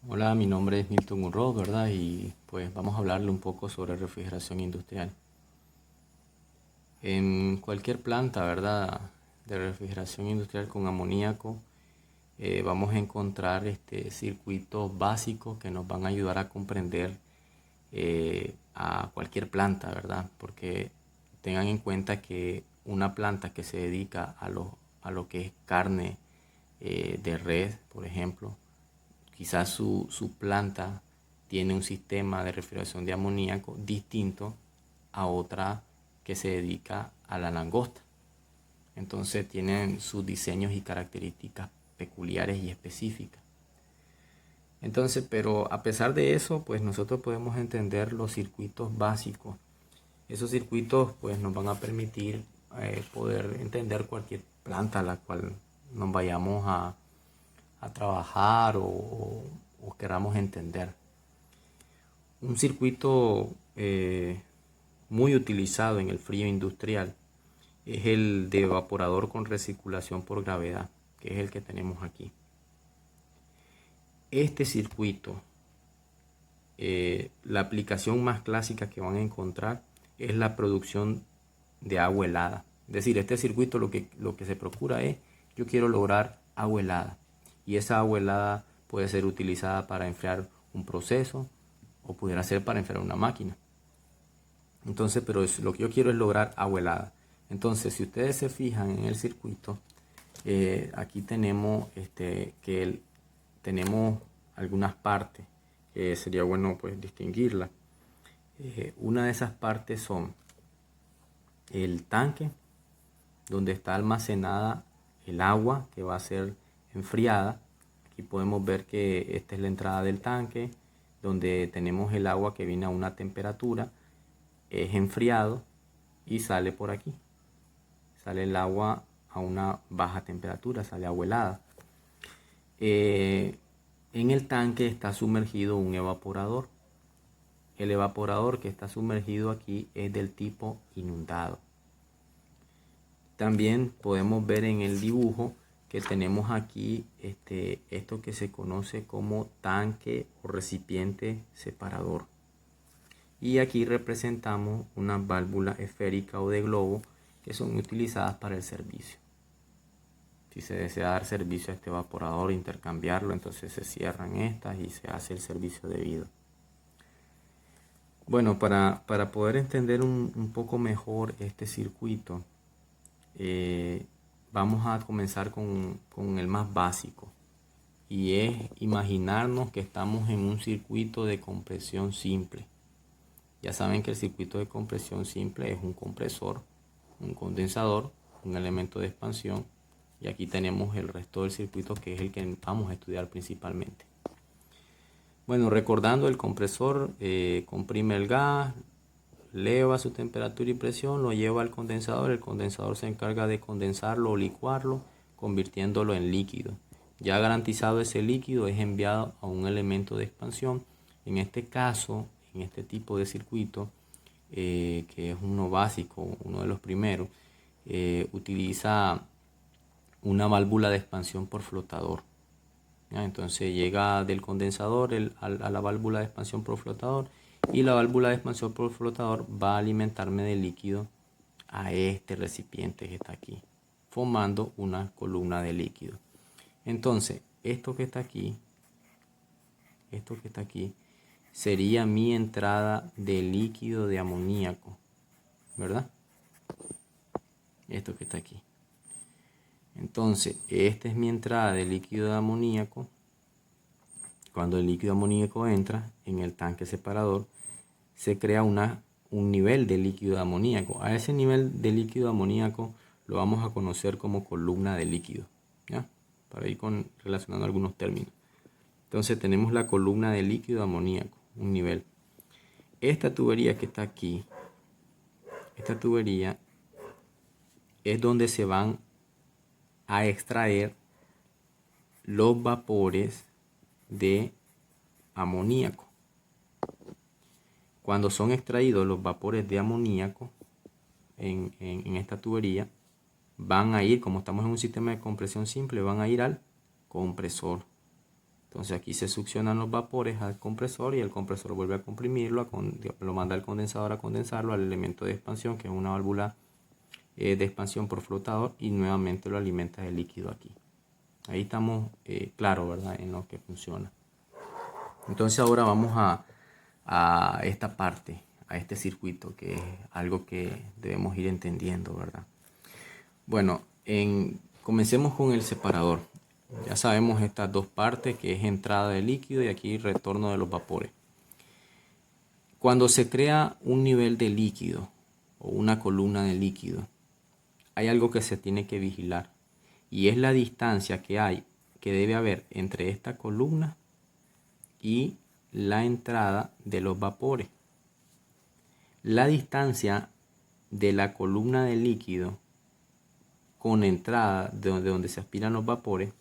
Hola, mi nombre es Milton Urroz, ¿verdad? Y pues vamos a hablarle un poco sobre refrigeración industrial. En cualquier planta, ¿verdad? De refrigeración industrial con amoníaco, vamos a encontrar circuitos básicos que nos van a ayudar a comprender a cualquier planta, ¿verdad? Porque tengan en cuenta que una planta que se dedica a lo que es carne de res, por ejemplo, quizás su planta tiene un sistema de refrigeración de amoníaco distinto a otra que se dedica a la langosta. Entonces tienen sus diseños y características peculiares y específicas. Entonces, pero a pesar de eso, pues nosotros podemos entender los circuitos básicos. Esos circuitos pues nos van a permitir poder entender cualquier planta a la cual nos vayamos a trabajar o queramos entender. Un circuito muy utilizado en el frío industrial es el de evaporador con recirculación por gravedad, que es el que tenemos aquí. Este circuito, la aplicación más clásica que van a encontrar es la producción de agua helada. Es decir, este circuito lo que se procura es, yo quiero lograr agua helada. Y esa agua helada puede ser utilizada para enfriar un proceso o pudiera ser para enfriar una máquina. Entonces, pero lo que yo quiero es lograr agua helada. Entonces, si ustedes se fijan en el circuito, aquí tenemos tenemos algunas partes que sería bueno pues distinguirlas. Una de esas partes son el tanque, donde está almacenada el agua que va a ser enfriada. Aquí podemos ver que esta es la entrada del tanque, donde tenemos el agua que viene a una temperatura, es enfriado y sale por aquí. Sale el agua a una baja temperatura, sale agua helada. En el tanque está sumergido un evaporador. El evaporador que está sumergido aquí es del tipo inundado. También podemos ver en el dibujo que tenemos aquí esto que se conoce como tanque o recipiente separador. Y aquí representamos una válvula esférica o de globo que son utilizadas para el servicio. Si se desea dar servicio a este evaporador, intercambiarlo, entonces se cierran estas y se hace el servicio debido. Bueno, para poder entender un poco mejor este circuito, vamos a comenzar con el más básico. Y es imaginarnos que estamos en un circuito de compresión simple. Ya saben que el circuito de compresión simple es un compresor, un condensador, un elemento de expansión. Y aquí tenemos el resto del circuito que es el que vamos a estudiar principalmente. Bueno, recordando, el compresor comprime el gas, eleva su temperatura y presión, lo lleva al condensador. El condensador se encarga de condensarlo o licuarlo, convirtiéndolo en líquido. Ya garantizado ese líquido, es enviado a un elemento de expansión. En este caso, en este tipo de circuito, que es uno básico, uno de los primeros, utiliza una válvula de expansión por flotador. ¿Ya? Entonces llega del condensador a la válvula de expansión por flotador, y la válvula de expansión por flotador va a alimentarme de líquido a este recipiente que está aquí, formando una columna de líquido. Entonces, esto que está aquí sería mi entrada de líquido de amoníaco, ¿verdad? Esto que está aquí. Entonces, esta es mi entrada de líquido de amoníaco. Cuando el líquido amoníaco entra en el tanque separador, se crea un nivel de líquido de amoníaco. A ese nivel de líquido de amoníaco lo vamos a conocer como columna de líquido, ¿ya? Para ir relacionando algunos términos. Entonces tenemos la columna de líquido de amoníaco, un nivel. Esta tubería que está aquí, esta tubería es donde se van a extraer los vapores de amoníaco. Cuando son extraídos los vapores de amoníaco en esta tubería, van a ir, como estamos en un sistema de compresión simple, van a ir al compresor. Entonces aquí se succionan los vapores al compresor y el compresor vuelve a comprimirlo, lo manda al condensador a condensarlo al elemento de expansión, que es una válvula de expansión por flotador, y nuevamente lo alimenta de líquido aquí. Ahí estamos claros, ¿verdad?, en lo que funciona. Entonces ahora vamos a esta parte, a este circuito, que es algo que debemos ir entendiendo, ¿verdad? Bueno, comencemos con el separador. Ya sabemos estas dos partes, que es entrada de líquido y aquí retorno de los vapores. Cuando se crea un nivel de líquido o una columna de líquido, hay algo que se tiene que vigilar, y es la distancia que debe haber entre esta columna y la entrada de los vapores. La distancia de la columna de líquido con entrada de donde se aspiran los vapores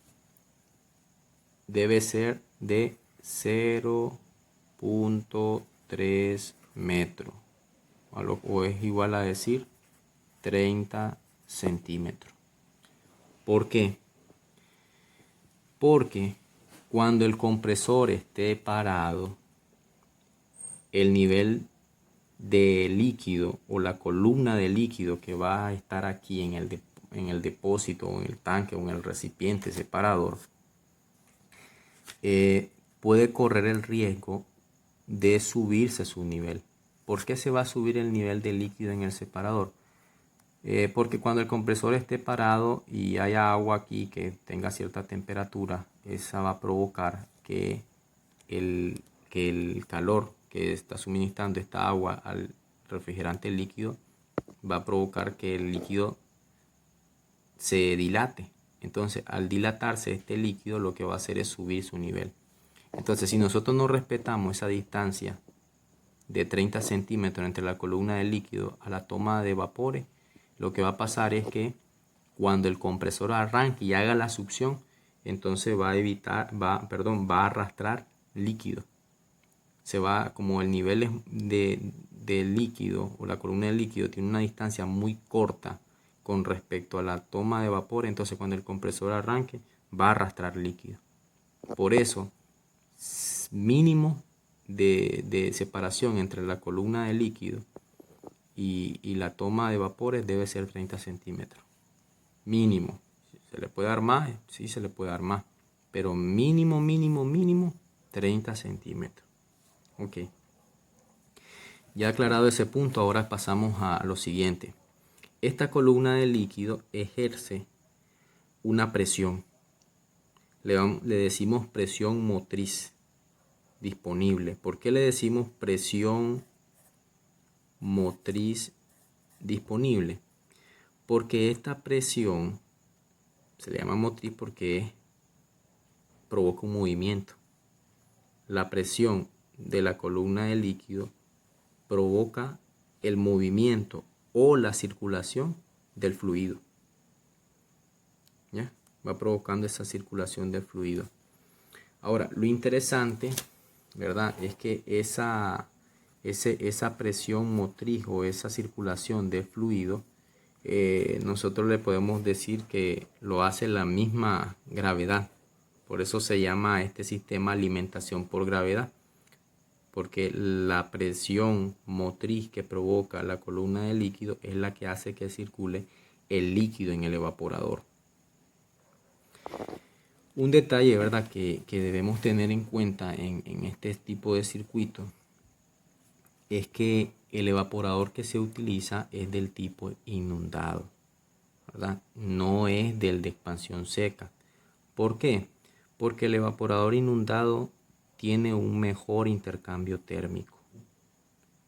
debe ser de 0.3 metros, o es igual a decir 30 centímetros. ¿Por qué? Porque cuando el compresor esté parado, el nivel de líquido o la columna de líquido que va a estar aquí en el depósito, o en el tanque o en el recipiente separador, puede correr el riesgo de subirse su nivel. ¿Por qué se va a subir el nivel de líquido en el separador? Porque cuando el compresor esté parado y haya agua aquí que tenga cierta temperatura, esa va a provocar que el calor que está suministrando esta agua al refrigerante líquido va a provocar que el líquido se dilate. Entonces, al dilatarse este líquido, lo que va a hacer es subir su nivel. Entonces, si nosotros no respetamos esa distancia de 30 centímetros entre la columna de líquido a la toma de vapores, lo que va a pasar es que cuando el compresor arranque y haga la succión, entonces va a arrastrar líquido. Como el nivel de líquido o la columna de líquido tiene una distancia muy corta con respecto a la toma de vapor, entonces cuando el compresor arranque va a arrastrar líquido. Por eso, mínimo de separación entre la columna de líquido y la toma de vapores debe ser 30 centímetros. Mínimo. ¿Se le puede dar más? Sí, se le puede dar más. Pero mínimo 30 centímetros. Ok. Ya aclarado ese punto, ahora pasamos a lo siguiente. Esta columna de líquido ejerce una presión. Le decimos presión motriz disponible. ¿Por qué le decimos presión motriz disponible? Porque esta presión se le llama motriz porque provoca un movimiento. La presión de la columna de líquido provoca el movimiento o la circulación del fluido. ¿Ya? Va provocando esa circulación del fluido. Ahora, lo interesante, ¿verdad?, es que esa presión motriz o esa circulación de fluido, nosotros le podemos decir que lo hace la misma gravedad. Por eso se llama este sistema alimentación por gravedad, porque la presión motriz que provoca la columna de líquido es la que hace que circule el líquido en el evaporador. Un detalle, ¿verdad?, que debemos tener en cuenta en este tipo de circuito es que el evaporador que se utiliza es del tipo inundado, ¿verdad? No es del de expansión seca. ¿Por qué? Porque el evaporador inundado tiene un mejor intercambio térmico.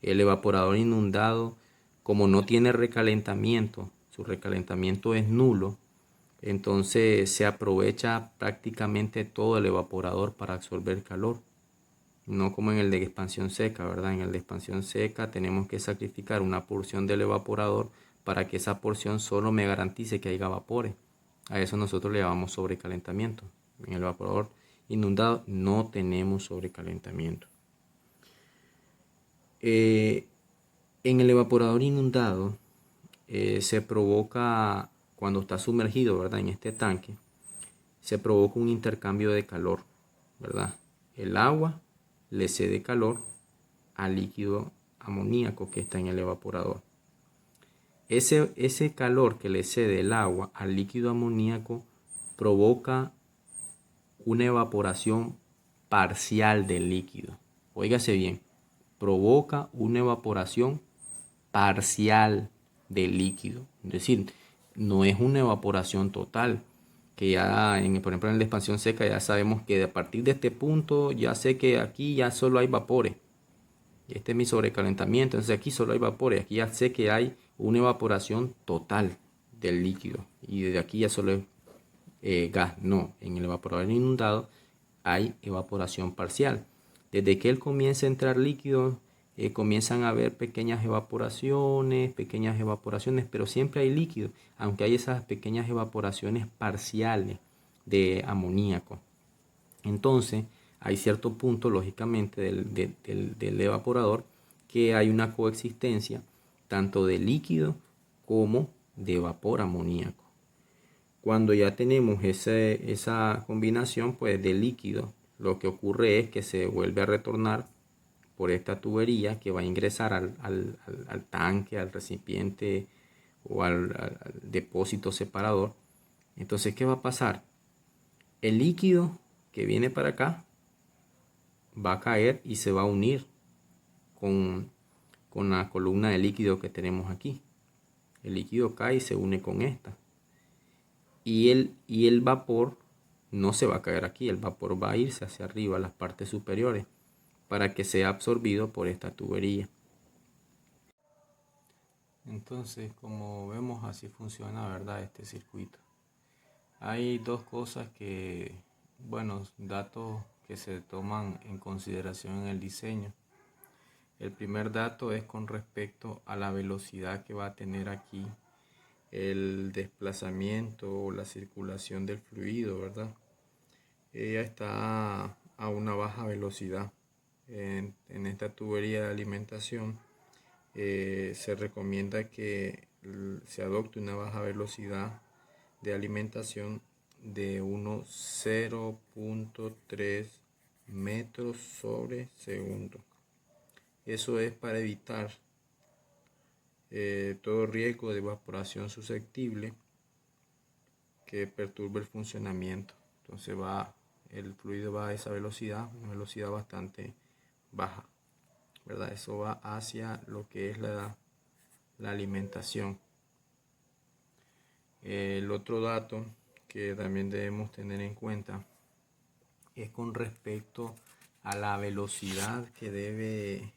El evaporador inundado, como no tiene recalentamiento, su recalentamiento es nulo, entonces se aprovecha prácticamente todo el evaporador para absorber calor. No como en el de expansión seca, ¿verdad? En el de expansión seca tenemos que sacrificar una porción del evaporador para que esa porción solo me garantice que haya vapores. A eso nosotros le llamamos sobrecalentamiento. En el evaporador inundado no tenemos sobrecalentamiento. En el evaporador inundado se provoca, cuando está sumergido, ¿verdad?, en este tanque, se provoca un intercambio de calor. ¿verdad? El agua le cede calor al líquido amoníaco que está en el evaporador. Ese calor que le cede el agua al líquido amoníaco provoca una evaporación parcial del líquido. Óigase bien, provoca una evaporación parcial del líquido. Es decir, no es una evaporación total, que ya, por ejemplo, en la expansión seca ya sabemos que a partir de este punto ya sé que aquí ya solo hay vapores. Este es mi sobrecalentamiento, entonces aquí solo hay vapores. Aquí ya sé que hay una evaporación total del líquido y desde aquí ya solo es gas. No, en el evaporador inundado hay evaporación parcial. Desde que él comienza a entrar líquido, comienzan a haber pequeñas evaporaciones, pero siempre hay líquido, aunque hay esas pequeñas evaporaciones parciales de amoníaco. Entonces, hay cierto punto, lógicamente, del evaporador que hay una coexistencia tanto de líquido como de vapor amoníaco. Cuando ya tenemos esa combinación pues, de líquido, lo que ocurre es que se vuelve a retornar por esta tubería que va a ingresar al tanque, al recipiente o al depósito separador. Entonces, ¿qué va a pasar? El líquido que viene para acá va a caer y se va a unir con la columna de líquido que tenemos aquí. El líquido cae y se une con esta. Y el vapor no se va a caer aquí, el vapor va a irse hacia arriba, a las partes superiores, para que sea absorbido por esta tubería. Entonces, como vemos, así funciona, ¿verdad?, este circuito. Hay dos cosas que, datos que se toman en consideración en el diseño. El primer dato es con respecto a la velocidad que va a tener aquí el desplazamiento o la circulación del fluido, ¿verdad? Ella está a una baja velocidad. En esta tubería de alimentación se recomienda que se adopte una baja velocidad de alimentación de unos 0.3 metros sobre segundo. Eso es para evitar todo riesgo de evaporación susceptible que perturbe el funcionamiento. Entonces el fluido va a esa velocidad, una velocidad bastante baja, ¿verdad? Eso va hacia lo que es la alimentación. El otro dato que también debemos tener en cuenta es con respecto a la velocidad que debe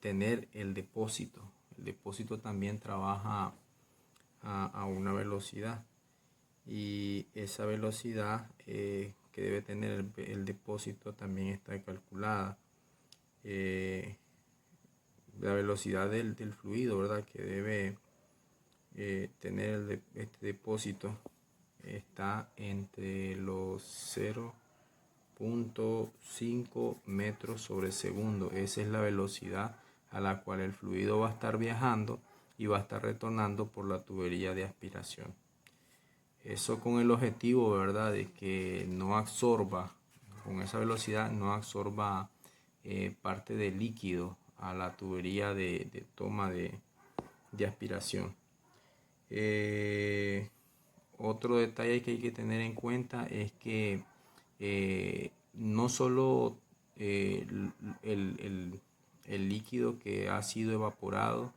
tener el depósito. El depósito también trabaja a una velocidad y esa velocidad que debe tener el depósito también está calculada. La velocidad del fluido, ¿verdad?, que debe tener este depósito está entre los 0.5 metros sobre segundo. Esa es la velocidad a la cual el fluido va a estar viajando y va a estar retornando por la tubería de aspiración. Eso con el objetivo, ¿verdad?, de que no absorba, con esa velocidad no absorba parte del líquido a la tubería de toma de aspiración. Otro detalle que hay que tener en cuenta es que no solo el líquido que ha sido evaporado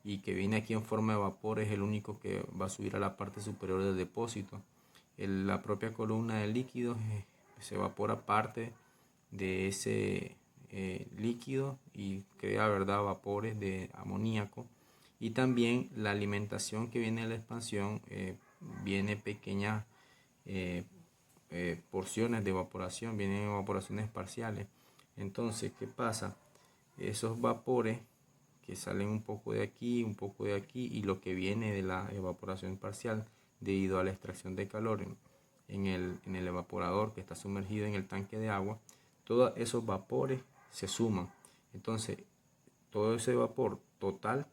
y que viene aquí en forma de vapor es el único que va a subir a la parte superior del depósito. La propia columna de líquido se evapora parte de ese líquido y crea, ¿verdad?, vapores de amoníaco. Y también la alimentación que viene de la expansión viene pequeñas porciones de evaporación, vienen evaporaciones parciales. Entonces, ¿qué pasa? Esos vapores que salen un poco de aquí y lo que viene de la evaporación parcial debido a la extracción de calor en el evaporador que está sumergido en el tanque de agua, todos esos vapores se suman. Entonces, todo ese vapor total,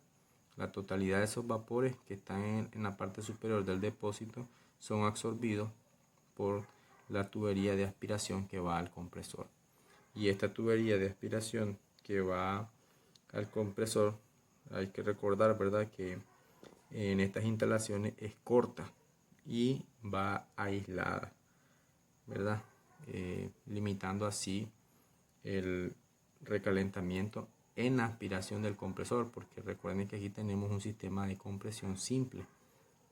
la totalidad de esos vapores que están en la parte superior del depósito son absorbidos por la tubería de aspiración que va al compresor. Y esta tubería de aspiración que va al compresor, hay que recordar, ¿verdad?, que en estas instalaciones es corta y va aislada, ¿verdad? Limitando así el recalentamiento en la aspiración del compresor, porque recuerden que aquí tenemos un sistema de compresión simple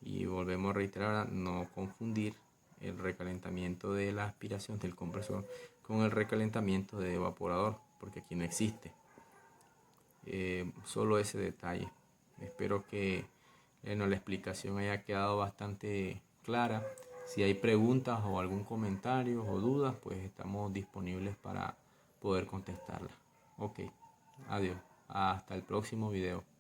y volvemos a reiterar, no confundir el recalentamiento de la aspiración del compresor con el recalentamiento de evaporador, porque aquí no existe. Solo ese detalle. Espero que la explicación haya quedado bastante clara. Si hay preguntas o algún comentario o dudas, pues estamos disponibles para poder contestarlas. Ok, adiós. Hasta el próximo video.